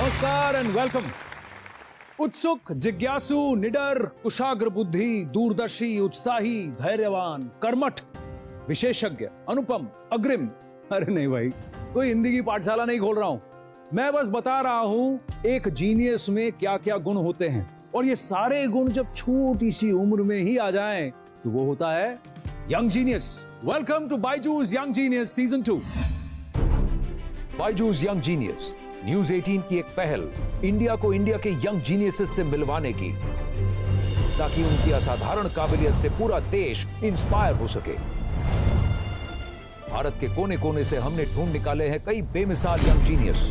नमस्कार and welcome. उत्सुक, जिज्ञासु, निडर, कुशाग्र बुद्धि, दूरदर्शी, उत्साही, धैर्यवान, कर्मठ, विशेषज्ञ, अनुपम, अग्रिम। अरे नहीं भाई, कोई हिंदी की पाठशाला नहीं खोल रहा हूं, मैं बस बता रहा हूं एक जीनियस में क्या क्या गुण होते हैं, और ये सारे गुण जब छोटी सी उम्र में ही आ जाएं तो वो होता है young genius. Welcome to Byju's young genius season 2। Byju's young genius news 18 की एक पहल इंडिया को इंडिया के यंग जीनियसेस से मिलवाने की, ताकि उनकी असाधारण काबिलियत से पूरा देश इंस्पायर हो सके। भारत के कोने कोने से हमने ढूंढ निकाले हैं कई बेमिसाल यंग जीनियस,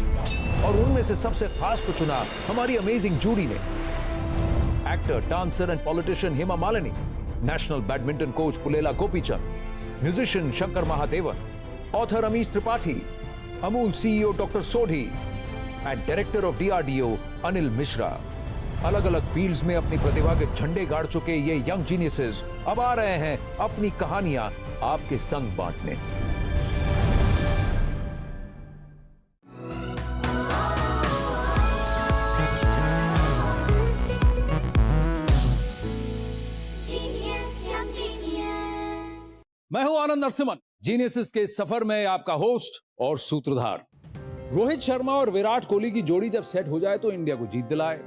और उनमें से सबसे खास को चुना हमारी अमेजिंग जूरी ने। Actor, dancer and politician Hema Malini, national badminton coach Pullela Gopichand, musician Shankar Mahadevan, author Amish Tripathi, Amul CEO doctor Sodhi and director of DRDO Anil Mishra. अलग अलग फील्ड्स में अपनी प्रतिभा के झंडे गाड़ चुके ये यंग जीनियसेस अब आ रहे हैं अपनी कहानियां आपके संग बांटने। मैं हूं आनंद नरसिम्हन, जीनियसेस के सफर में आपका होस्ट और सूत्रधार। रोहित शर्मा और विराट कोहली की जोड़ी जब सेट हो जाए तो इंडिया को जीत दिलाए।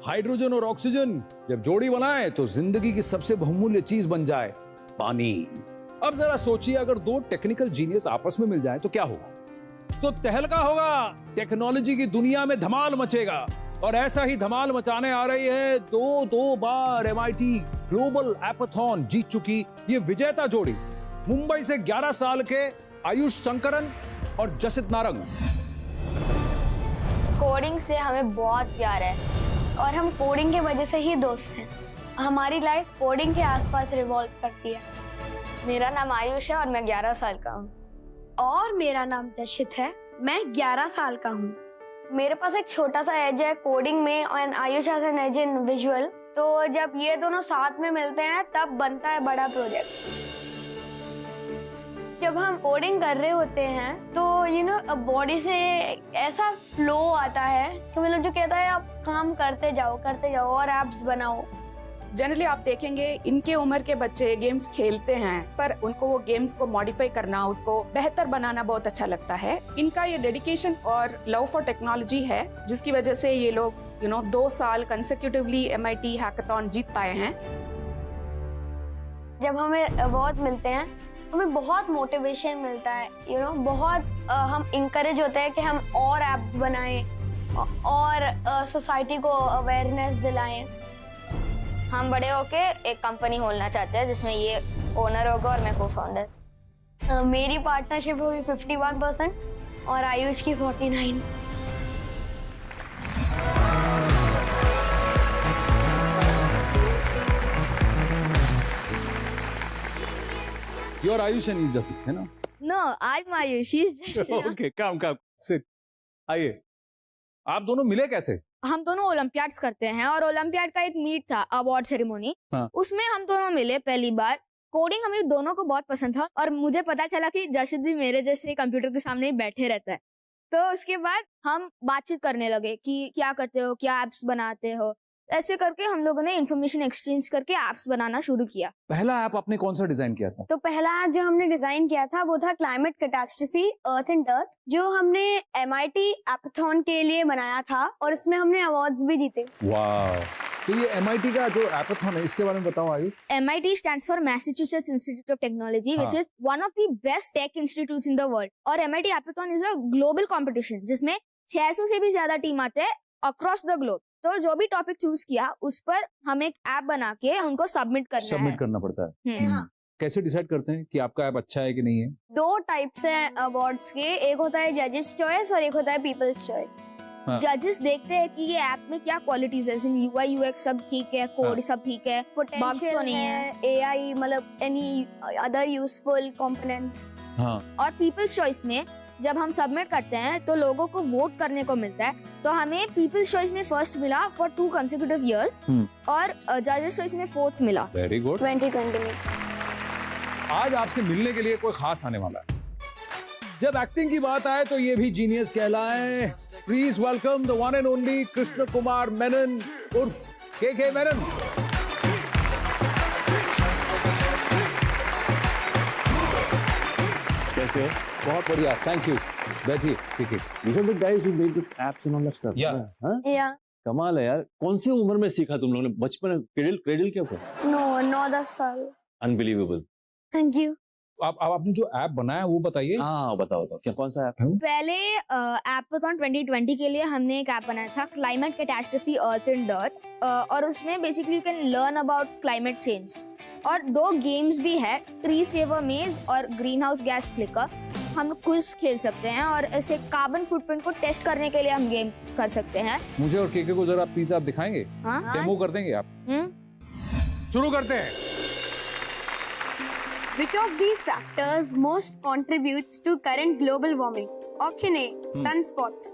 हाइड्रोजन और ऑक्सीजन जब जोड़ी बनाए तो जिंदगी की सबसे बहुमूल्य चीज बन जाए पानी। अब जरा सोचिए, अगर दो टेक्निकल जीनियस आपस में मिल जाए तो क्या होगा? तो तहलका होगा, टेक्नोलॉजी की दुनिया में धमाल मचेगा। और ऐसा ही धमाल मचाने आ रही है दो बार MIT ग्लोबल एपाथॉन जीत चुकी ये विजेता जोड़ी, मुंबई से 11 साल के आयुष शंकरन और जसित नारंग। कोडिंग से हमें बहुत प्यार है और हम कोडिंग की वजह से ही दोस्त हैं। हमारी लाइफ कोडिंग के आसपास रिवॉल्व करती है। मेरा नाम आयुष है और मैं 11 साल का हूँ। और मेरा नाम जशित है, मैं 11 साल का हूँ। मेरे पास एक छोटा सा एज है कोडिंग में और Ayush has an edge in visual. तो जब ये दोनों साथ में मिलते हैं तब बनता है बड़ा प्रोजेक्ट। जब हम कोडिंग कर रहे होते हैं तो बॉडी से ऐसा फ्लो आता है कि मतलब जो कहता है आप काम करते जाओ और एप्स बनाओ। जनरली आप देखेंगे इनके उम्र के बच्चे गेम्स खेलते हैं, पर उनको वो गेम्स को मॉडिफाई करना, उसको बेहतर बनाना बहुत अच्छा लगता है। इनका ये डेडिकेशन और लव फॉर टेक्नोलॉजी है जिसकी वजह से ये लोग 2 साल कंसेक्यूटिवली MIT हैकाथॉन जीत पाए हैं। जब हमें अवार्ड मिलते हैं हमें बहुत मोटिवेशन मिलता है, बहुत हम इंकरेज होते हैं कि हम और एप्स बनाएं और सोसाइटी को अवेयरनेस दिलाएं। हम बड़े होके एक कंपनी खोलना चाहते हैं जिसमें ये ओनर होगा और मैं को-फाउंडर। मेरी पार्टनरशिप होगी 51% और आयुष की 49%। You're Ayush and he's Jasit, है ना? No, I'm Ayush. He's Jasit. Okay, come, sit. आइए, आप दोनों मिले कैसे? हम दोनों ओलंपियाड्स करते हैं और ओलंपियाड का एक मीट था, अवार्ड सेरेमोनी। उसमें हम दोनों मिले पहली बार। कोडिंग हमें दोनों को बहुत पसंद था और मुझे पता चला कि जशित भी मेरे जैसे कंप्यूटर के सामने ही बैठे रहता है। तो उसके बाद हम बातचीत करने लगे कि क्या करते हो, क्या एप्स बनाते हो। ऐसे करके हम लोगों ने इन्फॉर्मेशन एक्सचेंज करके एप्स बनाना शुरू किया। पहला ऐप आपने कौन सा डिजाइन किया था? तो पहला ऐप जो हमने डिजाइन किया था वो था climate catastrophe earth and earth, जो हमने MIT एपाथॉन के लिए बनाया था और इसमें हमने अवार्ड्स भी जीते। वाह! तो ये MIT का जो एपाथॉन है इसके बारे में बताओ Ayush. MIT stands for Massachusetts Institute of Technology, which is one of the best tech institutes in the world. और MIT Hackathon is a global competition जिसमें 600 से भी ज्यादा टीम आते हैं across the globe। तो जो भी टॉपिक चूज किया उस पर हम एक ऐप बना के उनको सबमिट करना पड़ता है। कैसे डिसाइड करते हैं कि आपका ऐप अच्छा है कि नहीं है? 2 टाइप्स हैं अवार्ड्स के, एक होता है जजेस चॉइस और एक होता है पीपल्स चॉइस। जजेस देखते हैं कि ये ऐप में क्या क्वालिटीज है, UI UX सब ठीक है, कोड सब ठीक है, बग्स तो नहीं है, AI मतलब एनी अदर यूजफुल कंपोनेंट्स। और पीपल्स चॉइस में जब हम सबमिट करते हैं तो लोगों को वोट करने को मिलता है। तो हमें पीपल्स चॉइस में फर्स्ट मिला फॉर 2 कंसेक्यूटिव इयर्स और जजेस चॉइस में 4th मिला। Very good. 2020 में। आज आपसे मिलने के लिए कोई खास आने वाला है। जब एक्टिंग की बात आए तो ये भी जीनियस कहलाए, Please welcome the one and only Krishna Kumar Menon urf KK Menon. कैसे हो? बहुत बढ़िया, थैंक यू. बैठिए, ठीक है. These are the guys who made this apps and all that stuff. Yeah. हाँ? या कमाल है यार. कौन सी उम्र में सीखा तुम लोगों ने? बचपन क्रेडल क्या था? नो 9-10 साल. Unbelievable. Thank you. आप आपने जो ऐप बनाया वो बताइए. हाँ बताओ क्या कौन सा ऐप है? पहले एपाथॉन 2020 के लिए हमने एक ऐप बनाया था क्लाइमेट कैटास्ट्रॉफी अर्थ इन डर्थ, और उसमें basically you can learn about climate change. और 2 गेम्स भी है, ट्री सेवर मेज और ग्रीन हाउस गैस क्लिकर. हम क्विज खेल सकते हैं और ऐसे कार्बन फुटप्रिंट को टेस्ट करने के लिए हम गेम कर सकते हैं. मुझे और केके को जरा प्लीज आप दिखाएंगे. हाँ. डेमो कर देंगे आप. शुरू करते हैं. Which of these factors most contributes to current global warming? Option A, sunspots.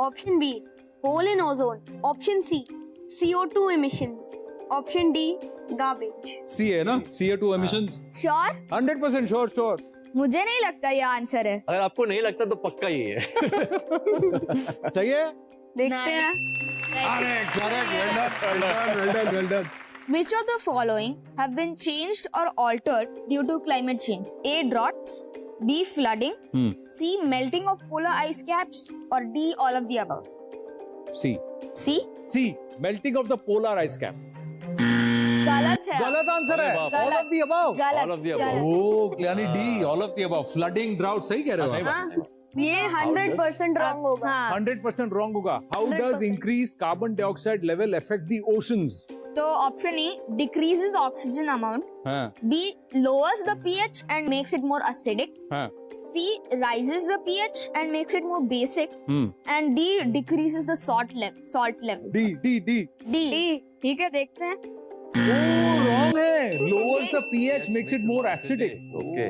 Option B, hole in ozone. Option C, CO2 emissions. Option D, garbage. सी है ना, CO2 emissions. श्योर? 100% श्योर. मुझे नहीं लगता ये आंसर है. अगर आपको नहीं लगता तो पक्का ही है. सही है. देखते हैं. अरे correct. well done. Which of the following have been changed or altered due to climate change? A. Droughts. B. Flooding. C. Melting of polar ice caps. Or D. All of the above. C. C. Melting of the polar ice cap. गलत है. गलत answer है. बाप. All of the above. All of the above. ओह, यानी D. All of the above. Flooding, drought, सही कह रहे हो आप. ये 100% wrong होगा. हाँ. 100% wrong होगा. How does 100%. increased carbon dioxide level affect the oceans? तो option A decreases oxygen amount. हाँ. B. Lowers the pH and makes it more acidic. हाँ. C. Rises the pH and makes it more basic. And D. Decreases the salt level. D. D. ठीक है, देखते हैं. Oh, wrong है. Lowers the pH, makes it more acidic. Okay.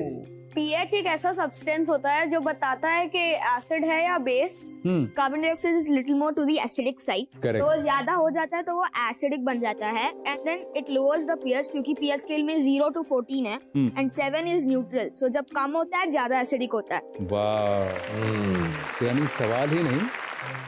pH एक ऐसा substance होता है जो बताता है कि एसिड है या base. Carbon dioxide is little more to the acidic side. Correct. तो ज्यादा हो जाता है तो वो एसिडिक बन जाता है. And then it lowers the pH, क्योंकि पीएच स्केल में 0 to 14 है एंड 7 इज न्यूट्रल. सो जब कम होता है ज्यादा एसिडिक होता है. वाह. तो यानी सवाल ही नहीं,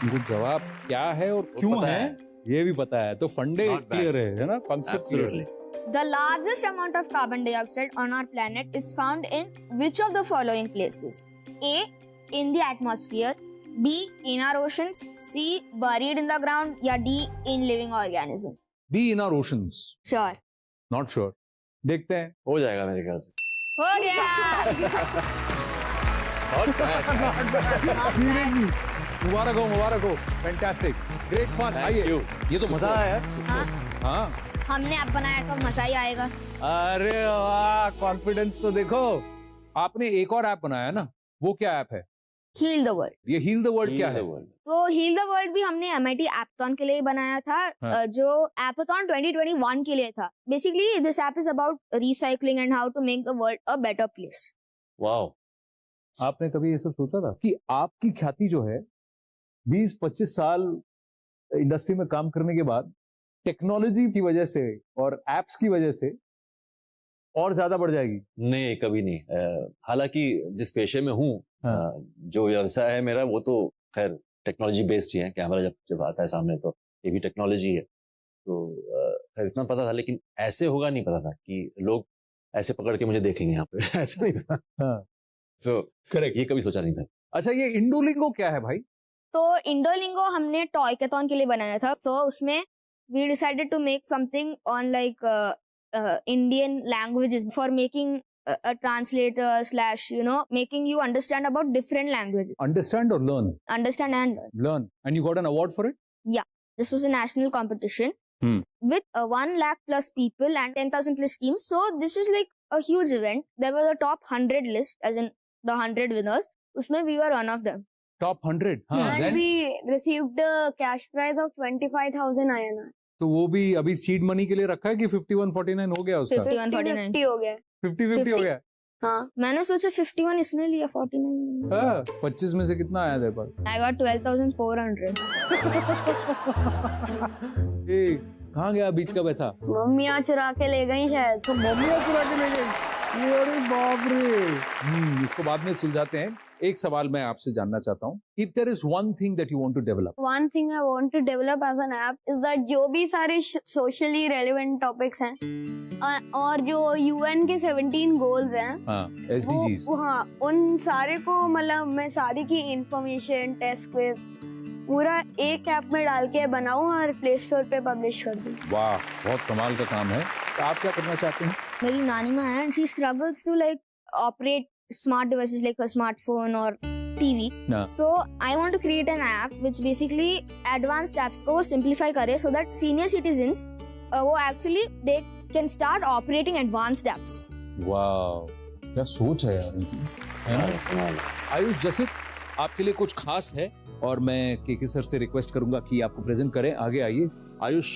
उनको जवाब क्या है और क्यों पता है ये भी पता है. तो फंडे Not bad. क्लियर है ना, कॉन्सेप्ट क्लियर है. The largest amount of carbon dioxide on our planet is found in which of the following places? A. In the atmosphere. B. In our oceans. C. Buried in the ground. या D. In living organisms. Be in our oceans. Sure. Not sure. देखते हैं. हो जाएगा मेरे ख्याल से. हो गया. Seriously. मुबारक हो. Fantastic. Great fun. Thank आइए. you. ये तो मजा आया. हाँ, हाँ. हमने ऐप बनाया तो मजा ही आएगा. अरे वाह, कॉन्फिडेंस तो देखो. आपने एक और ऐप बनाया ना, वो क्या ऐप है? Heal the world. ये हील द वर्ल्ड क्या है? तो Heal the world भी हमने MIT Appathon के लिए बनाया था, हाँ. जो Appathon 2021 के लिए था. Basically this app is about recycling and how to make the world a better place. Wow. आपने कभी ये सब सोचा था कि आपकी ख्याति जो है 20-25 साल इंडस्ट्री में काम करने के बाद टेक्नोलॉजी की वजह से और एप्स की वजह से और ज्यादा बढ़ जाएगी? नहीं, कभी नहीं. हालांकि जिस पेशे में हूँ, हाँ. जो व्यवसाय है मेरा, वो तो खैर टेक्नोलॉजी बेस्ड ही है. कैमरा जब आता है सामने तो ये भी टेक्नोलॉजी है. तो खैर इतना पता था, लेकिन ऐसे होगा नहीं पता था कि लोग ऐसे पकड़ के मुझे देखेंगे यहाँ पे. ऐसा नहीं था. हाँ. तो करेक्ट. ये कभी सोचा नहीं था. अच्छा, ये इंडोलिंगो क्या है भाई? तो इंडोलिंगो हमने टॉयकथॉन के लिए बनाया था. सो उसमें we decided to make something on like Indian languages for making a translator slash making you understand about different languages. Understand or learn? Understand and learn. Learn. And you got an award for it? This was a national competition with 1 lakh plus people and 10,000 plus teams. So this was like a huge event. There was a top 100 list, as in the 100 winners. Usme we were one of them. Top 100. हाँ. And Then? we received a cash prize of 25,000 INR. तो वो भी अभी seed money के लिए रखा है कि 51-49 हो गया उसका? 51-49. 50 हो गया. 50-50 हो गया. हाँ. मैंने सोचा 51 इसने लिया, 49. हाँ. 25 में से कितना आया तेरे पास? I got 12,400. ए, कहाँ गया बीच का पैसा? मम्मियाँ चुरा के ले गई शायद. तो मम्मी चुरा के ले गई. अरे बाप रे. इसको बाद में सुलझाते हैं। एक सवाल मैं आपसे जानना चाहता हूँ, if there is one thing that you want to develop, one thing I want to develop as an app is that जो भी सारे सोशली रेलेवेंट टॉपिक्स हैं और जो यूएन के 17 गोल्स हैं, एसडीजीज, हाँ, उन सारे को मतलब मैं सारी की इंफॉर्मेशन, टेस्ट क्विज पूरा एक ऐप में डाल के बनाऊं और प्ले स्टोर पे पब्लिश कर दूं। वाह, बहुत कमाल का काम है। तो आप क्या करना चाहते हैं? मेरी नानी माँ है, she struggles to like operate smart devices like a smartphone or TV. Yeah. So I want to create an app which basically advanced apps को simplify करे so that senior citizens वो actually they can start operating advanced apps. वाह, क्या सोच है यार इनकी, है ना? आयुष जसित, आपके लिए कुछ खास है और मैं केके सर से रिक्वेस्ट करूंगा कि आपको प्रेजेंट करें। आगे आइए। आयुष,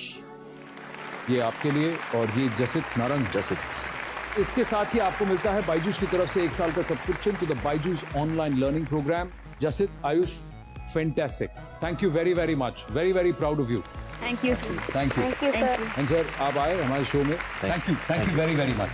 ये आपके लिए और ये जसित नारंग। जसित, इसके साथ ही आपको मिलता है बायजूस की तरफ से 1 साल का subscription to the Byju's online learning program. Jasit, Ayush, fantastic, thank you very very much, very very proud of you. Thank you, sir. Thank you. Thank you sir. And sir, आप आए हमारे शो में, thank you very very much.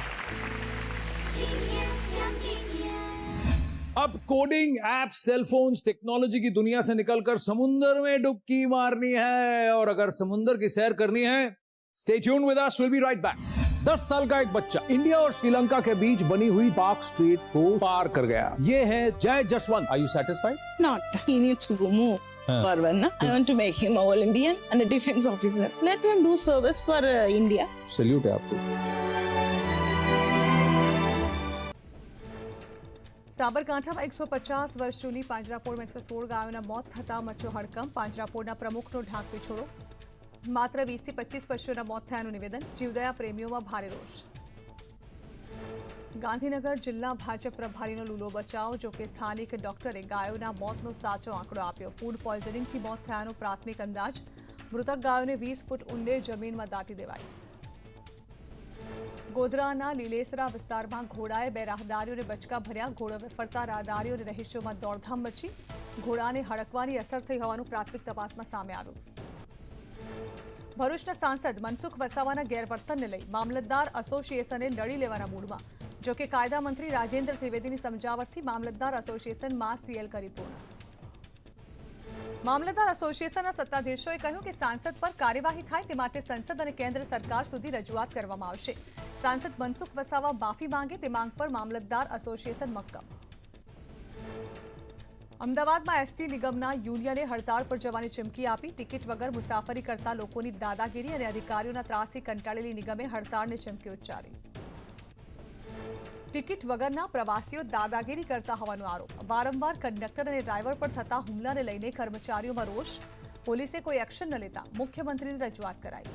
अब coding app, cellphones, technology की दुनिया से निकलकर समुंदर में डुबकी मारनी है, और अगर समुंदर की सैर करनी है, stay tuned with us, will be right back. 10 साल का एक बच्चा इंडिया और श्रीलंका के बीच बनी हुई पार्क स्ट्रीट को पार कर गया। ये है Jay Jaswant. Are you satisfied? Not. He needs to go more further. No? I want to make him a Olympian and a defense officer. Let him do service for India. Salute है आपको। સાબરકાંઠામાં 150 વર્ષ જૂની પાંજરાપોળમાં 116 ગાયોના મોત થતા મચ્યો હડકંપ। પાંજરાપોળના પ્રમુખનો ઢાંક પીછોડો। માત્ર 20 થી 25 પશુઓના મોત થયાનું નિવેદન। જીવદયા પ્રેમીઓમાં ભારે રોષ। ગાંધીનગર જિલ્લા ભાજપ પ્રભારીનો લૂલો બચાવ। જો કે સ્થાનિક ડોક્ટરે ગાયોના મોતનો સાચો આંકડો આપ્યો। ફૂડ પોઈઝનિંગથી મોત થયાનો પ્રાથમિક અંદાજ। મૃતક ગાયોને 20 ફૂટ ઊંડે જમીનમાં દાટી દેવાઈ। ગોધરાના લીલેસરા વિસ્તારમાં ઘોડાએ 2 રાહદારીઓને બચકા ભર્યા। ઘોડો ફરતા રાહદારીઓ અને રહીશોમાં દોડધામ મચી। ઘોડાને હડકવાની અસર થઈ હોવાનું પ્રાથમિક તપાસમાં સામે આવ્યું। ભરૂચના સાંસદ મનસુખ વસાવાના ગેરવર્તનને લઈ મામલતદાર એસોસિએશને લડી લેવાના મૂડમાં। જો કે કાયદા મંત્રી રાજેન્દ્ર ત્રિવેદીની સમજાવટથી મામલતદાર એસોસિએશનમાં સીએલ કરી પૂર્ણ। મામલતદાર એસોસિએશનના સત્તાધીશોએ કહ્યું કે સાંસદ પર કાર્યવાહી થાય તે માટે સંસદ અને કેન્દ્ર સરકાર સુધી રજૂઆત કરવામાં આવશે। સાંસદ મનસુખ વસાવા માફી માંગે તે માંગ પર મામલતદાર એસોસિએશન મક્કમ। અમદાવાદમાં એસટી નિગમના યુનિયને હડતાળ પર જવાની ચીમકી આપી। ટિકિટ વગર મુસાફરી કરતા લોકોની દાદાગીરી અને અધિકારીઓના ત્રાસથી કંટાળેલી નિગમે હડતાળની ચીમકી ઉચ્ચારી। ટિકિટ વગરના પ્રવાસીઓ દાદાગીરી કરતા હોવાનો આરોપ। વારંવાર કંડક્ટર અને ડ્રાઈવર પર થતા હુમલાને લઈને કર્મચારીઓમાં રોષ। પોલીસે કોઈ એક્શન ન લેતા મુખ્યમંત્રીને રજૂઆત કરાઈ।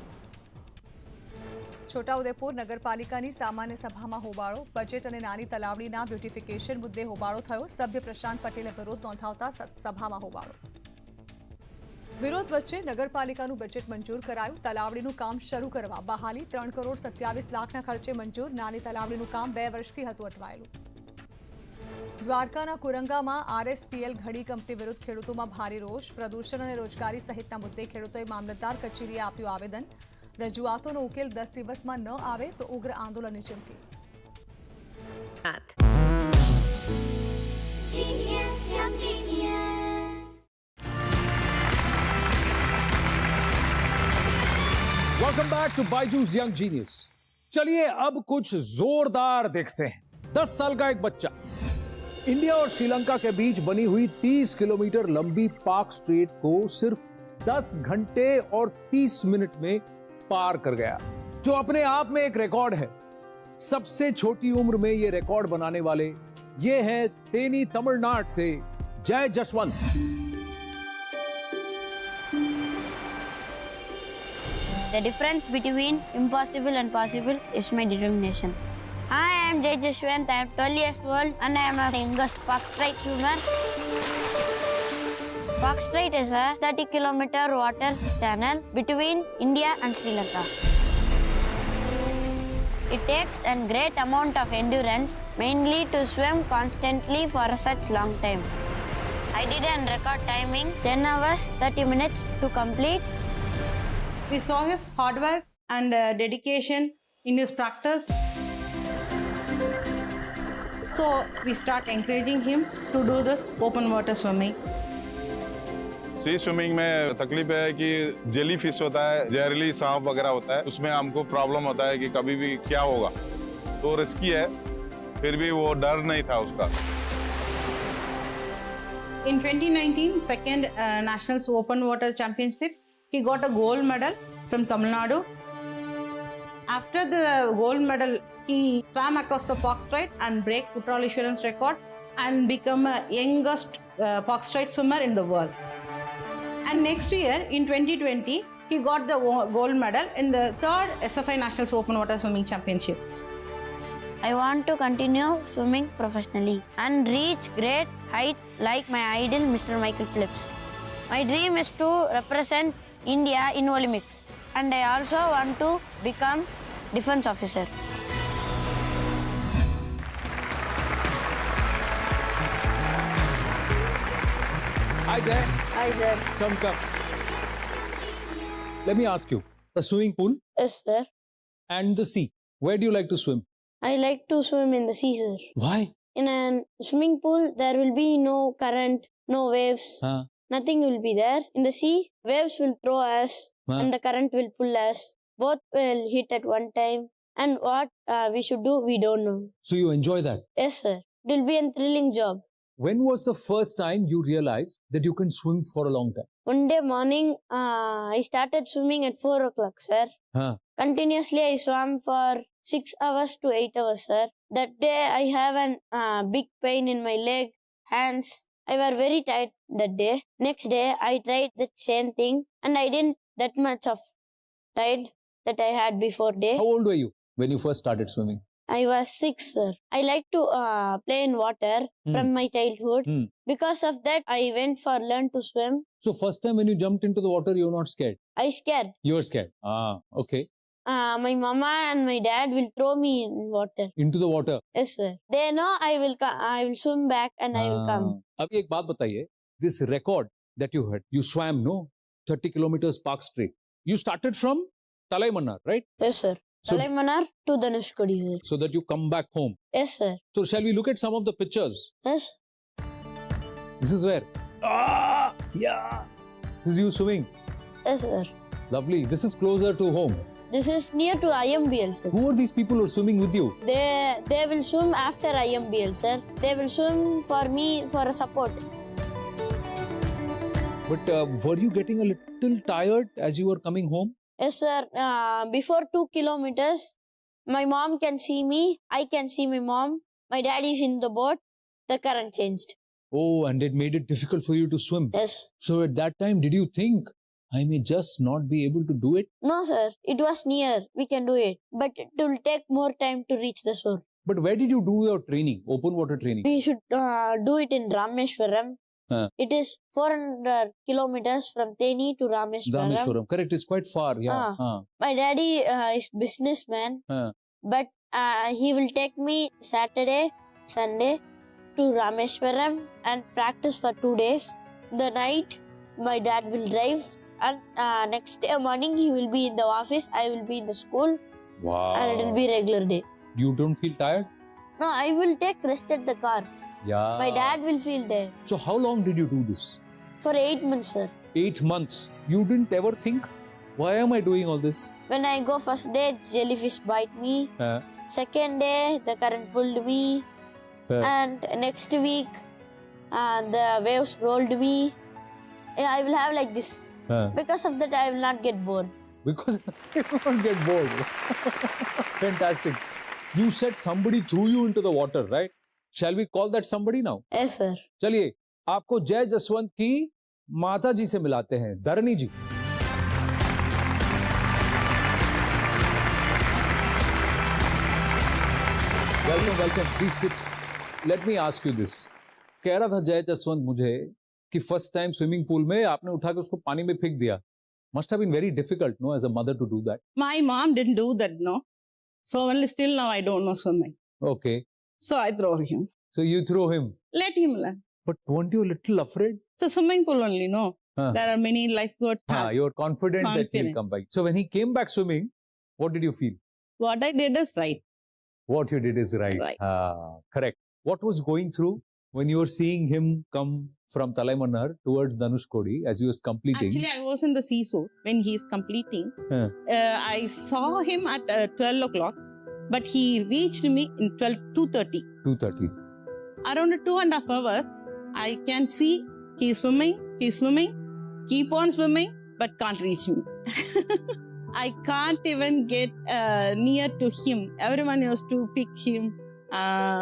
છોટાઉદેપુર નગરપાલિકાની સામાન્ય સભામાં હોબાળો। બજેટ અને નાની તલાવડીના બ્યુટિફિકેશન મુદ્દે હોબાળો થયો। સભ્ય પ્રશાંત પટેલે વિરોધ નોંધાવતા સભામાં હોબાળો। વિરોધ વચ્ચે નગરપાલિકાનું બજેટ મંજૂર કરાયું। તલાવડીનું કામ શરૂ કરવા બહાલી 3,27,00,000ના ખર્ચે મંજૂર। નાની તલાવડીનું કામ 2 વર્ષથી હતું અટવાયેલું। દ્વારકાના કુરંગામાં આરએસપીએલ ઘડી કંપની વિરુદ્ધ ખેડૂતોમાં ભારે રોષ। પ્રદૂષણ અને રોજગારી સહિતના મુદ્દે ખેડૂતોએ મામલતદાર કચેરીએ આપ્યું આવેદન। રજૂઆતોનો ઉકેલ 10 દિવસમાં ન આવે તો ઉગ્ર આંદોલનની ચીમકી। Welcome back to Byju's young genius. चलिए अब कुछ जोरदार देखते हैं। 10 साल का एक बच्चा इंडिया और श्रीलंका के बीच बनी हुई 30 किलोमीटर लंबी पार्क स्ट्रीट को सिर्फ 10 घंटे और 30 मिनट में पार कर गया, जो अपने आप में एक रिकॉर्ड है। सबसे छोटी उम्र में ये रिकॉर्ड बनाने वाले ये हैं तेनी तमिलनाडु से जय Jaswant. The difference between impossible and possible is my determination. Hi, I am Jay Jashwant. I am 12 years old and I am a youngest Park Strait swimmer. Park Strait is a 30-kilometer water channel between India and Sri Lanka. It takes a great amount of endurance, mainly to swim constantly for such long time. I did a record timing 10 hours 30 minutes to complete. We saw his hard work and dedication in his practice. So we start encouraging him to do this open water swimming. Sea swimming में तकलीफ है कि jelly fish होता है, जहरीली सांप वगैरह होता है, उसमें हमको प्रॉब्लम होता है कि कभी भी क्या होगा, तो रिस्की है, फिर भी वो डर नहीं था उसका। In 2019, second Nationals Open Water Championship, he got a gold medal from Tamil Nadu. After the gold medal, he swam across the Fox Strait and break Kutralishwaran's record and become a youngest Fox Strait swimmer in the world. And next year, in 2020, he got the gold medal in the third SFI Nationals Open Water Swimming Championship. I want to continue swimming professionally and reach great height like my idol Mr. Michael Phelps. My dream is to represent India in Olympics and I also want to become defense officer. Hi Jay. Hi sir. Come. Let me ask you, the swimming pool Yes sir. and the sea, where do you like to swim? I like to swim in the sea sir. Why? In a swimming pool, there will be no current, no waves. Nothing will be there. In the sea, waves will throw us and the current will pull us. Both will hit at one time. And what we should do, we don't know. So you enjoy that? Yes, sir. It will be a thrilling job. When was the first time you realized that you can swim for a long time? One day morning, I started swimming at 4 o'clock, sir. Continuously, I swam for 6 hours to 8 hours, sir. That day, I have a big pain in my leg, hands. I was very tired that day. Next day, I tried the same thing and I didn't that much of tired that I had before day. How old were you when you first started swimming? I was 6, sir. I like to play in water from my childhood. Because of that, I went for learn to swim. So first time when you jumped into the water, you were not scared? I scared. You were scared? Okay. My mama and my dad will throw me in water. Into the water? Yes, sir. They know I will swim back and I will come. अभी एक बात बताइए, this record that you had, you swam, no? 30 kilometers Park Strait. You started from Talaimannar, right? Yes, sir. So- Talaimannar to Dhanushkodi, sir. So that you come back home. Yes, sir. So shall we look at some of the pictures? Yes. This is where? Yeah. This is you swimming. Yes, sir. Lovely. This is closer to home. This is near to IMBL, sir. Who are these people who are swimming with you? They will swim after IMBL, sir. They will swim for me for a support. But were you getting a little tired as you were coming home? Yes, sir. Before 2 kilometers, my mom can see me. I can see my mom. My dad is in the boat. The current changed. Oh, and it made it difficult for you to swim. Yes. So at that time, did you think, I may just not be able to do it? No, sir. It was near. We can do it. But it will take more time to reach the shore. But where did you do your training, open water training? We should do it in Rameshwaram. It is 400 kilometers from Teni to Rameshwaram. Rameshwaram, correct. It's quite far. Yeah. My daddy is businessman. But he will take me Saturday, Sunday to Rameshwaram and practice for 2 days. The night, my dad will drive. And next day morning, he will be in the office. I will be in the school. Wow. And it will be regular day. You don't feel tired? No, I will take rest at the car. Yeah. My dad will feel there. So how long did you do this? For 8 months, sir. 8 months. You didn't ever think, why am I doing all this? When I go first day, jellyfish bite me. Second day, the current pulled me. And next week, the waves rolled me. I will have like this. Because of that, I will not get bored. Because you won't get bored. Fantastic. You said somebody threw you into the water, right? Shall we call that somebody now? Yes, sir. चलिए, आपको जय जसवंत की माता जी से मिलाते हैं, धरणी जी. Welcome. Please sit. Let me ask you this. कह रहा था जय जसवंत मुझे कि फर्स्ट टाइम स्विमिंग पूल में आपने उठा के उसको पानी में फेंक दिया. Must have been very difficult, no, as a mother to do that. My mom didn't do that, no. So only still now I don't know swimming. Okay. So I throw him. So you throw him. Let him learn. But weren't you a little afraid? So swimming pool only, no. There are many lifeguards. You're confident that he'll come back. So when he came back swimming, what did you feel? What I did is right. What you did is right. Right. Correct. what was going through when you were seeing him come from Talaimannar towards Dhanushkodi as he was completing? Actually, I was in the seesaw when he is completing. I saw him at 12 o'clock, but he reached me in 2:30. 2:30. Around 2.5 hours, I can see he's swimming, keep on swimming, but can't reach me. I can't even get near to him. Everyone used to pick him,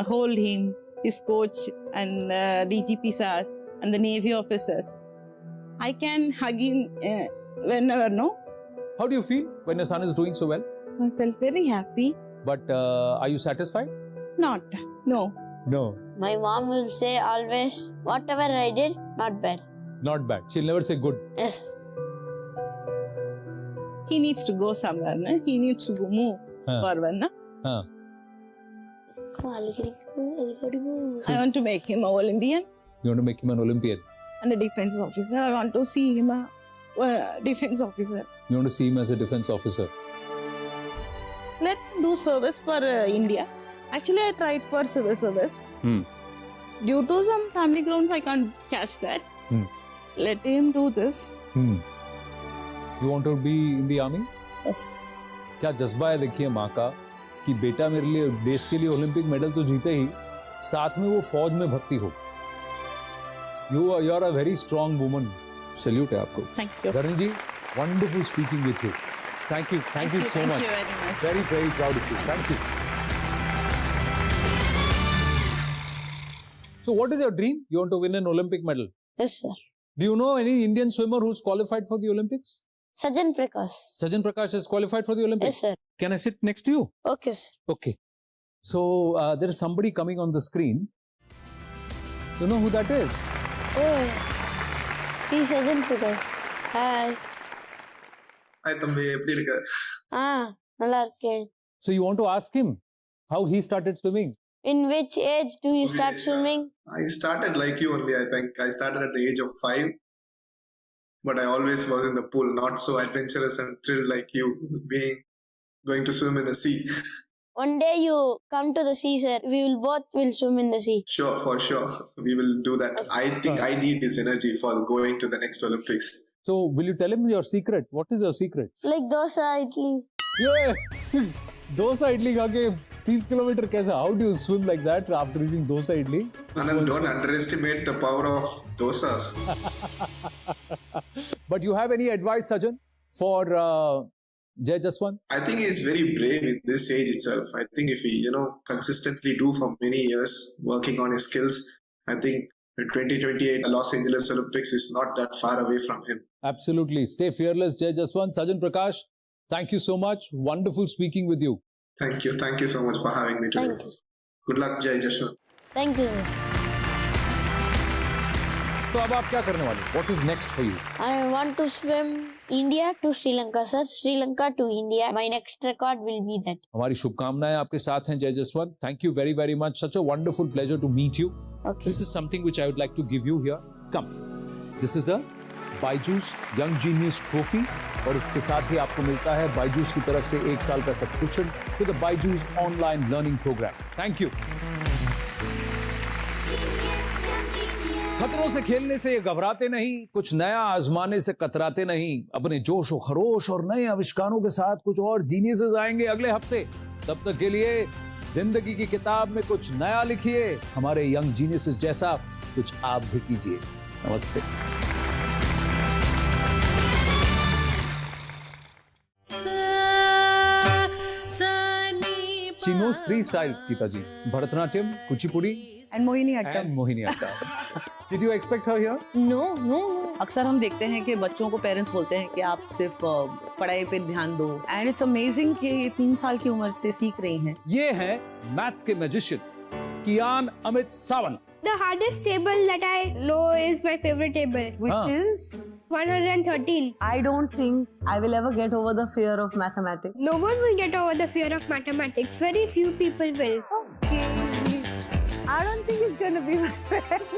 hold him, his coach and DGP SARS and the Navy officers. I can hug him whenever, no? How do you feel when your son is doing so well? I felt very happy. But are you satisfied? Not, no. No. My mom will say always, whatever I did, not bad. Not bad. She'll never say good. Yes. He needs to go somewhere, na? He needs to go move forward, na? I want to make him an Olympian You want to make him an Olympian? and a defense officer. I want to see him a defense officer. You want to see him as a defense officer? Let him do service for India. Actually, I tried for civil service. Due to some family grounds, I can't catch that. Let him do this. You want to be in the army? Yes. क्या जज्बा है देखिए माँ का कि बेटा मेरे लिए देश के लिए ओलंपिक मेडल तो जीते ही साथ में वो फौज में भर्ती हो. You are a very strong woman. Salute है आपको. Thank you. धरणी जी, wonderful speaking with you. Thank you so much. Thank you very much. Very, very proud of you. Thank you. So what is your dream? You want to win an Olympic medal? Yes, sir. Do you know any Indian swimmer who's qualified for the Olympics? Sajan Prakash. Sajan Prakash is qualified for the Olympics? Yes, sir. Can I sit next to you? Okay, sir. Okay. So there is somebody coming on the screen. You know who that is? Oh, he's Sajan Prakash. Hi. Hi, தம்பி எப்படி இருக்க? நல்லா இருக்கேன். So you want to ask him how he started swimming? In which age do you start swimming? I started like you only, I think. I started at the age of 5. But I always was in the pool, not so adventurous and thrilled like you, going to swim in the sea. One day you come to the sea, sir. We will swim in the sea. Sure, for sure. We will do that. I think I need this energy for going to the next Olympics. So will you tell him your secret? What is your secret? Like dosa, idli. Yeah. Dosa idli खा के 30 kilometre कैसा? How do you swim like that after eating dosa idli? Anand, don't underestimate the power of dosas. But you have any advice, Sajan, for Jai Jaswant? I think he's very brave in this age itself. I think if he, consistently do for many years, working on his skills, I think 2028 Los Angeles Olympics is not that far away from him. Absolutely. Stay fearless, Jai Jaswant. Sajan Prakash, thank you so much. Wonderful speaking with you. Thank you. Thank you so much for having me today. Thank you. Good luck, Jai Jaswant. Thank you, sir. तो अब आप क्या करने वाले? What is next for you? I want to swim India to Sri Lanka, sir. Sri Lanka to India. My next record will be that. हमारी शुभकामनाएं आपके साथ हैं जय Jaswant. Thank you very, very much. Such a wonderful pleasure to meet you. Okay. This is something which I would like to give you here. Come. This is a Byju's Young Genius Trophy और इसके साथ ही आपको मिलता है Byju's की तरफ से 1 साल का subscription to the Byju's online learning program. Thank you. खतरों से खेलने से ये घबराते नहीं, कुछ नया आजमाने से कतराते नहीं. अपने जोश और खरोश और नए आविष्कारों के साथ कुछ और जीनियसेस आएंगे अगले हफ्ते. तब तक के लिए जिंदगी की किताब में कुछ नया लिखिए. हमारे यंग जीनियसेस जैसा कुछ आप भी कीजिए. नमस्ते. She knows 3 styles, Geeta ji. Bharatanatyam, Kuchipudi And Mohiniyattam. and Mohiniyattam. Did you expect her here? No. अक्सर हम देखते हैं कि बच्चों को पेरेंट्स बोलते हैं कि आप सिर्फ पढ़ाई पे ध्यान दो. एंड इट्स अमेजिंग कि 3 साल की उम्र से सीख रही हैं. ये हैं मैथ्स के magician Kiyan Amit Sawant. The hardest table that I know is my favorite table. Which is 113. I don't think I will ever get over the fear of mathematics. No one will get over the fear of mathematics. Very few people will. Okay. I don't think it's gonna be my friend.